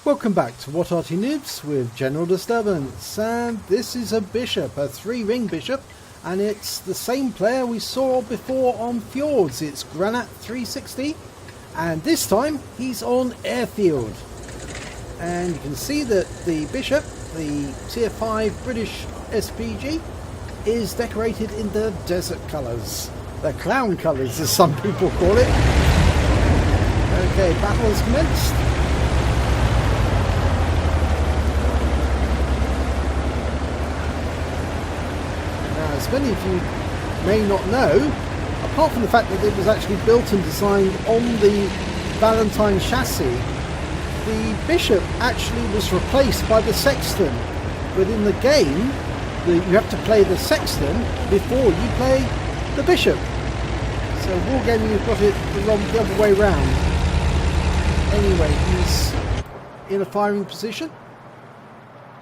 Welcome back to What Arty Noobs with General Disturbance, and this is a bishop, a 3-ring bishop, and it's the same player we saw before on Fjords. It's Granat 360, and this time he's on Airfield. And you can see that the bishop, the tier 5 British SPG, is decorated in the desert colours, the clown colours as some people call it. Okay, battle has commenced. As many of you may not know, apart from the fact that it was actually built and designed on the Valentine chassis, the bishop actually was replaced by the sexton. But in the game, you have to play the sexton before you play the bishop. So Wargaming has got it the other way round. Anyway, he's in a firing position,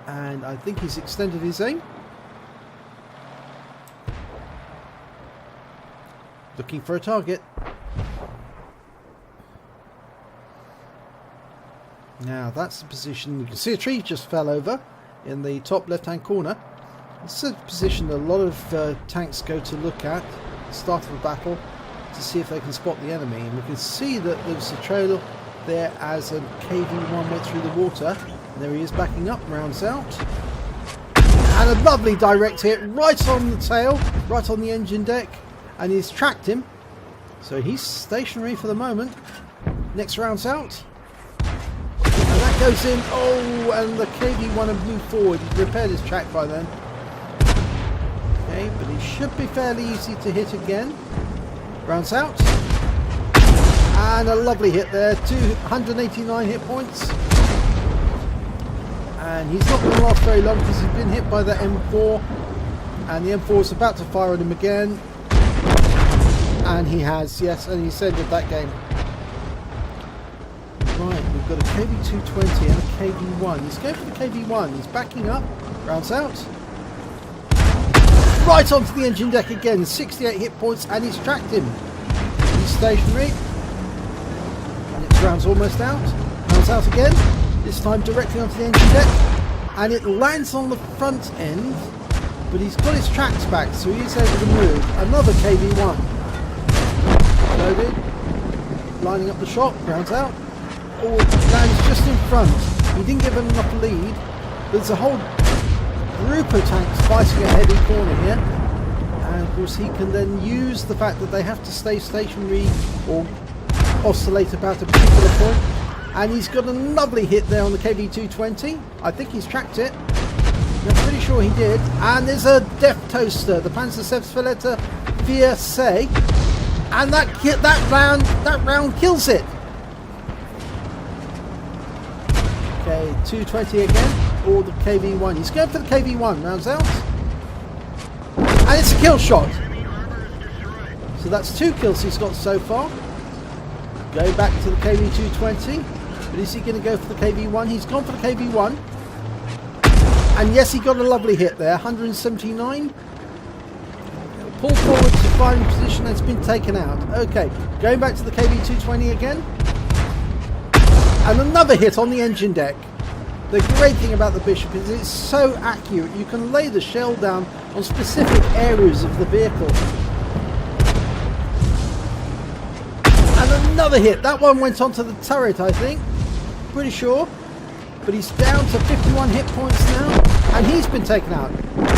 and I think he's extended his aim. Looking for a target. Now that's the position. You can see a tree just fell over in the top left hand corner. This is a position a lot of tanks go to look at the start of a battle to see if they can spot the enemy, and we can see that there's a trail there as a KV-1 went through the water, and there he is backing up, rounds out, and a lovely direct hit right on the tail, right on the engine deck. And he's tracked him, so he's stationary for the moment. Next round's out, and that goes in. Oh, and the KV-1 had moved forward. He's repaired his track by then. Okay, but he should be fairly easy to hit again. Rounds out, and a lovely hit there. 289 hit points, and he's not going to last very long because he's been hit by that M4, and the M4 is about to fire on him again. And he has, yes, and he's ended that game. Right, we've got a KV-220 and a KV-1. He's going for the KV-1. He's backing up. Rounds out. Right onto the engine deck again. 68 hit points, and he's tracked him. He's stationary. And it rounds almost out. Rounds out again. This time directly onto the engine deck. And it lands on the front end. But he's got his tracks back, so he is able to move. Another KV-1. Loaded, lining up the shot, rounds out. Oh, lands just in front. He didn't give him enough lead. There's a whole group of tanks fighting a heavy corner here, and of course he can then use the fact that they have to stay stationary or oscillate about a particular point. And he's got a lovely hit there on the KV-220. I think he's tracked it. I'm pretty sure he did. And there's a Death Toaster, the Panzercephaletta Fierce. And that round kills it. Okay, 220 again, or the KV-1. He's going for the KV-1, rounds out. And it's a kill shot. So that's 2 kills he's got so far. Go back to the KV-220. But is he going to go for the KV-1? He's gone for the KV-1. And yes, he got a lovely hit there, 179. Pull forward to firing position, that's been taken out. Okay, going back to the KV-220 again. And another hit on the engine deck. The great thing about the bishop is it's so accurate. You can lay the shell down on specific areas of the vehicle. And another hit. That one went onto the turret, I think. Pretty sure. But he's down to 51 hit points now. And he's been taken out.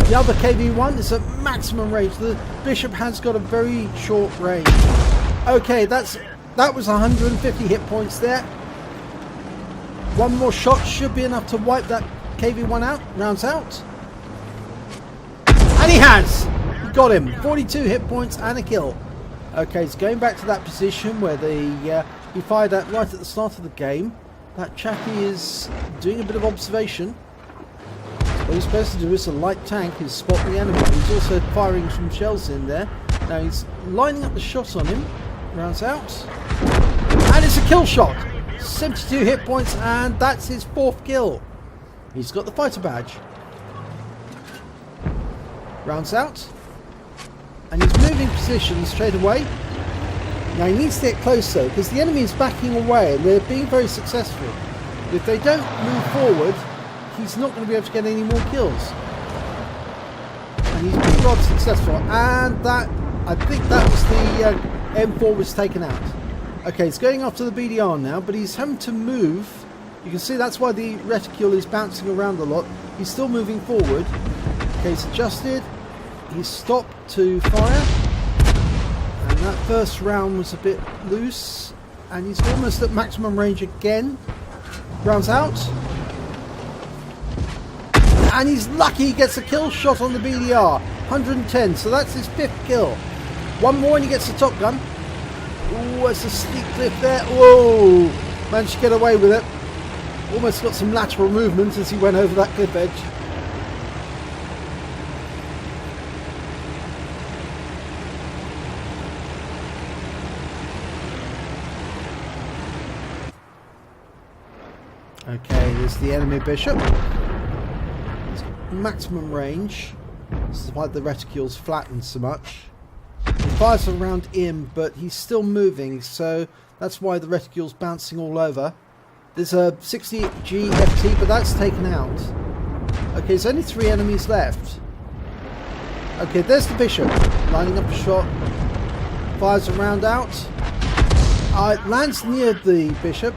The other KV-1 is at maximum range. The bishop has got a very short range. Okay, that was 150 hit points there. One more shot should be enough to wipe that KV-1 out. Rounds out. And he has! He got him. 42 hit points and a kill. Okay, he's going back to that position where he fired at right at the start of the game. That chappie is doing a bit of observation. What he's supposed to do is a light tank is spot the enemy. He's also firing some shells in there. Now he's lining up the shot on him. Rounds out. And it's a kill shot. 72 hit points, and that's his 4th kill. He's got the fighter badge. Rounds out. And he's moving position straight away. Now he needs to get closer because the enemy is backing away and they're being very successful. If they don't move forward, he's not going to be able to get any more kills. And he's been rather successful. And that, I think that was the M4 was taken out. Okay, he's going after the BDR now, but he's having to move. You can see that's why the reticule is bouncing around a lot. He's still moving forward. Okay, he's adjusted. He's stopped to fire. And that first round was a bit loose. And he's almost at maximum range again. Rounds out. And he's lucky he gets a kill shot on the BDR. 110, so that's his 5th kill. One more and he gets the Top Gun. Oh, it's a steep cliff there. Whoa! Managed to get away with it. Almost got some lateral movement as he went over that cliff edge. Okay, there's the enemy bishop. It's got maximum range. This is why the reticule's flattened so much. He fires around him, but he's still moving, so that's why the reticule's bouncing all over. There's a 60 GFT, but that's taken out. Okay, there's only 3 enemies left. Okay, there's the bishop. Lining up a shot. Fires a round out. It lands near the bishop.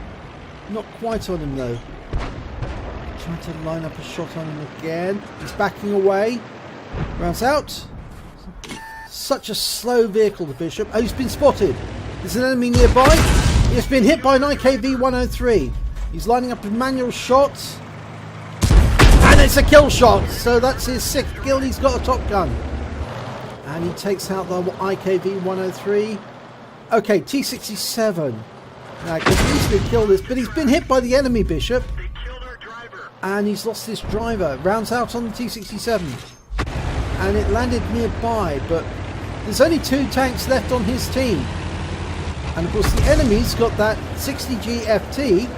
Not quite on him though. Trying to line up a shot on him again. He's backing away. Rounds out. Such a slow vehicle, the bishop. Oh, he's been spotted. There's an enemy nearby. He's been hit by an IKV-103. He's lining up a manual shot. And it's a kill shot. So that's his 6th kill. He's got a Top Gun. And he takes out the IKV-103. Okay, T-67. Now, I could easily kill this, but he's been hit by the enemy bishop. And he's lost his driver. Rounds out on the T-67. And it landed nearby, but there's only 2 tanks left on his team. And of course the enemy's got that 60 GFT.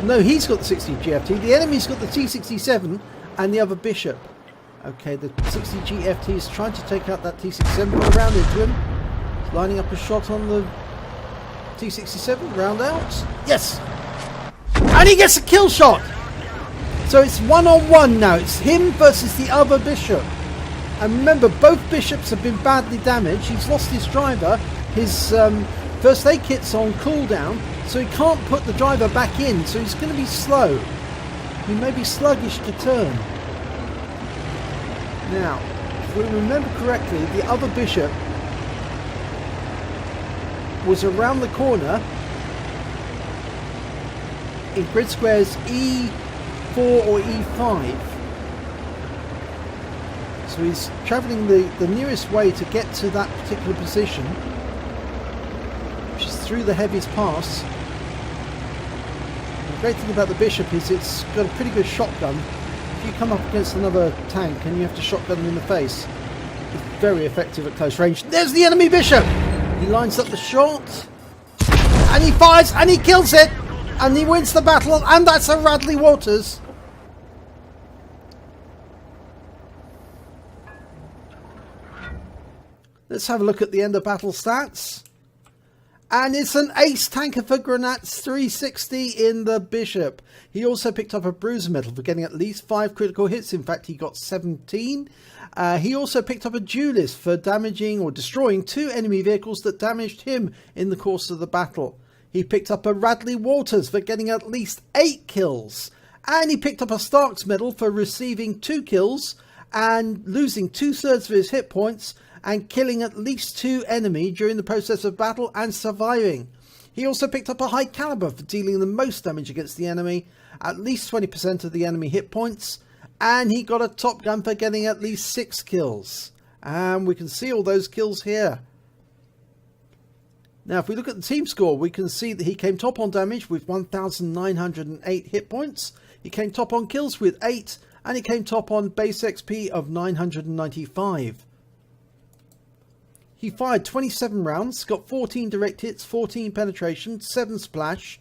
No, he's got the 60 GFT. The enemy's got the T-67 and the other bishop. Okay, the 60 GFT is trying to take out that T-67. Go around into him. He's lining up a shot on the T-67. Round out. Yes! And he gets a kill shot! So it's 1-on-1 now. It's him versus the other bishop. And remember, both bishops have been badly damaged. He's lost his driver. His first aid kit's on cooldown, so he can't put the driver back in, so he's going to be slow. He may be sluggish to turn. Now, if we remember correctly, the other bishop was around the corner in grid squares E4 or E5. So he's travelling the nearest way to get to that particular position, which is through the heaviest pass. The great thing about the bishop is it's got a pretty good shotgun. If you come up against another tank and you have to shotgun them in the face, it's very effective at close range. There's the enemy bishop! He lines up the shot, and he fires, and he kills it! And he wins the battle, and that's a Radley Walters. Let's have a look at the end of battle stats. And it's an ace tanker for Granat's 360 in the bishop. He also picked up a bruiser medal for getting at least 5 critical hits. In fact, he got 17. He also picked up a duelist for damaging or destroying 2 enemy vehicles that damaged him in the course of the battle. He picked up a Radley Walters for getting at least 8 kills. And he picked up a Stark's medal for receiving 2 kills and losing 2/3 of his hit points and killing at least 2 enemy during the process of battle and surviving. He also picked up a high caliber for dealing the most damage against the enemy, at least 20% of the enemy hit points, and he got a Top Gun for getting at least 6 kills. And we can see all those kills here. Now if we look at the team score, we can see that he came top on damage with 1,908 hit points, he came top on kills with 8, and he came top on base XP of 995. He fired 27 rounds, got 14 direct hits, 14 penetration, 7 splash,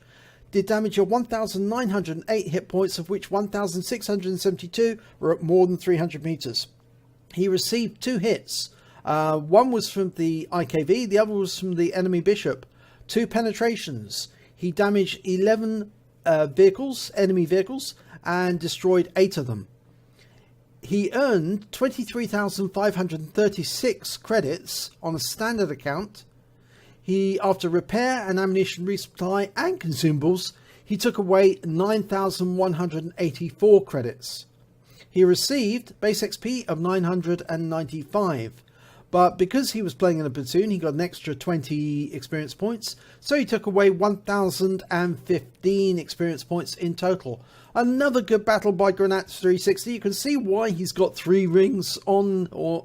did damage of 1,908 hit points, of which 1,672 were at more than 300 meters. He received 2 hits. One was from the IKV, the other was from the enemy bishop. 2 penetrations. He damaged 11 vehicles, enemy vehicles, and destroyed 8 of them. He earned 23,536 credits on a standard account. After repair and ammunition resupply and consumables, he took away 9,184 credits. He received base XP of 995, but because he was playing in a platoon, he got an extra 20 experience points, so he took away 1,015 experience points in total. Another good battle by Granat360. You can see why he's got 3 rings on, or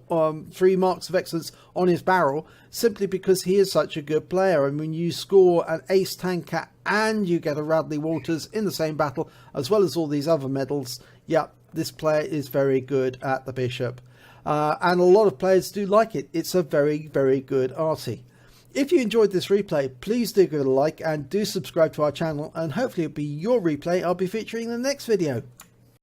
3 marks of excellence on his barrel, simply because he is such a good player. And when you score an ace tanker and you get a Radley Walters in the same battle, as well as all these other medals, yeah, this player is very good at the Bishop. And a lot of players do like it. It's a very, very good Arty. If you enjoyed this replay, please do give it a like and do subscribe to our channel, and hopefully it'll be your replay I'll be featuring in the next video.